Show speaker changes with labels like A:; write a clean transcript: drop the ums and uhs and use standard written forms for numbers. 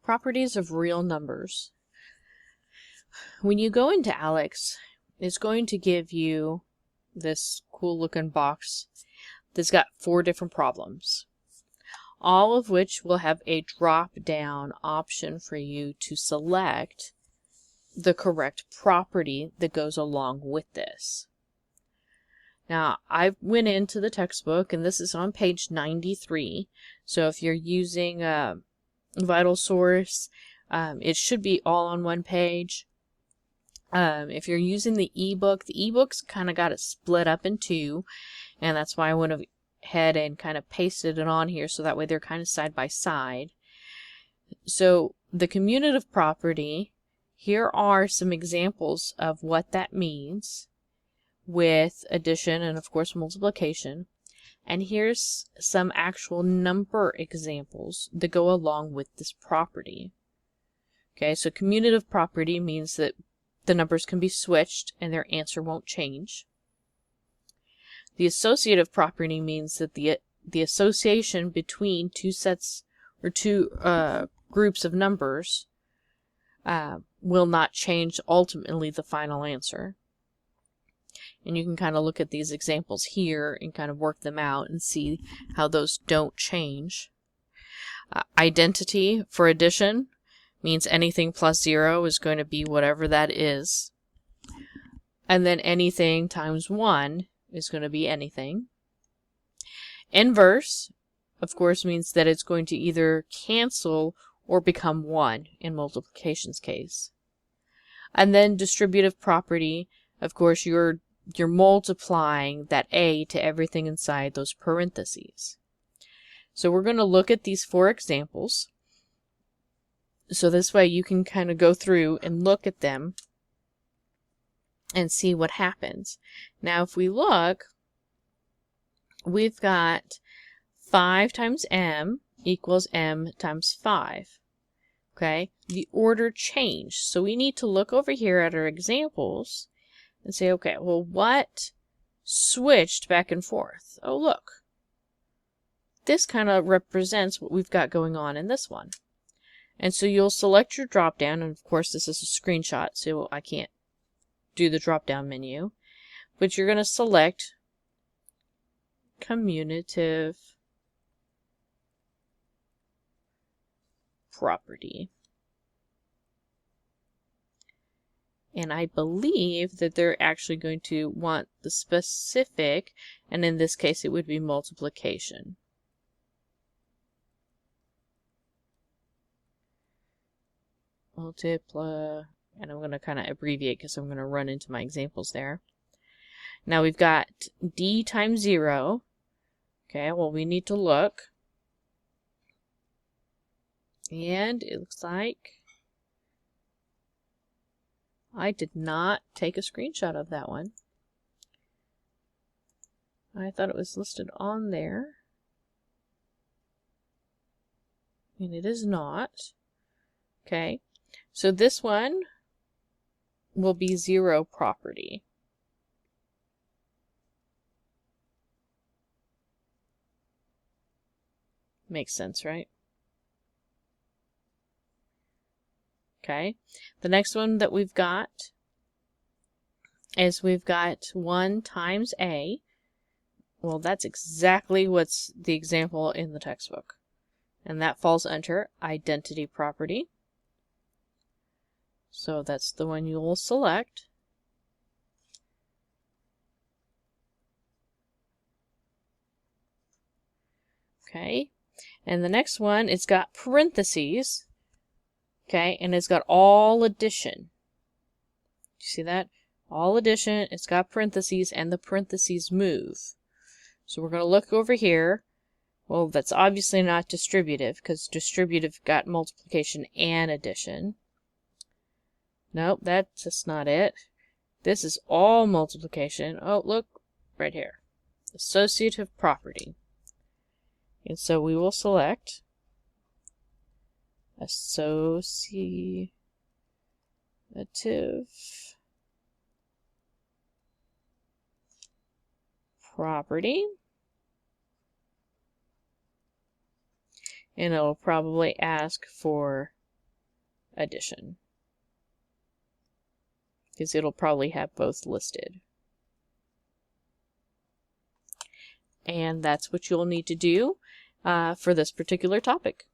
A: Properties of real numbers. When you go into ALEKS, it's going to give you this cool looking box that's got 4 different problems, all of which will have a drop down option for you to select the correct property that goes along with this. Now, I went into the textbook, and this is on page 93, so if you're using VitalSource, it should be all on one page. If you're using the ebook's kind of got it split up in 2, and that's why I went ahead and kind of pasted it on here, so that way they're kind of side by side. So the commutative property, here are some examples of what that means with addition and of course multiplication. And here's some actual number examples that go along with this property. Okay, so commutative property means that the numbers can be switched and their answer won't change. The associative property means that the association between two sets or two groups of numbers will not change ultimately the final answer. And you can kind of look at these examples here and kind of work them out and see how those don't change. Identity for addition means anything plus 0 is going to be whatever that is. And then anything times 1 is going to be anything. Inverse, of course, means that it's going to either cancel or become 1 in multiplication's case. And then distributive property, of course, you're multiplying that a to everything inside those parentheses. So we're going to look at these 4 examples. So this way you can kind of go through and look at them and see what happens. Now if we look, we've got 5 times m equals m times 5. Okay, the order changed. So we need to look over here at our examples and say, okay, well, what switched back and forth? Oh, look. This kind of represents what we've got going on in this one. And so you'll select your drop-down, and of course this is a screenshot, so I can't do the drop-down menu. But you're going to select commutative property. And I believe that they're actually going to want the specific, and in this case it would be multiplication. Multiply, and I'm going to kind of abbreviate because I'm going to run into my examples there. Now we've got d times 0. Okay, well we need to look. And it looks like I did not take a screenshot of that one. I thought it was listed on there. And it is not. Okay, so this one will be 0 property. Makes sense, right? Okay, the next one that we've got is we've got 1 times a. Well, that's exactly what's the example in the textbook. And that falls under identity property. So that's the one you will select. Okay, and the next one, it's got parentheses. Okay, and it's got all addition. You see that? All addition, it's got parentheses, and the parentheses move. So we're going to look over here. Well, that's obviously not distributive, because distributive got multiplication and addition. Nope, that's just not it. This is all multiplication. Oh, look, right here. Associative property. And so we will select associative property. And it'll probably ask for edition, because it'll probably have both listed. And that's what you'll need to do for this particular topic.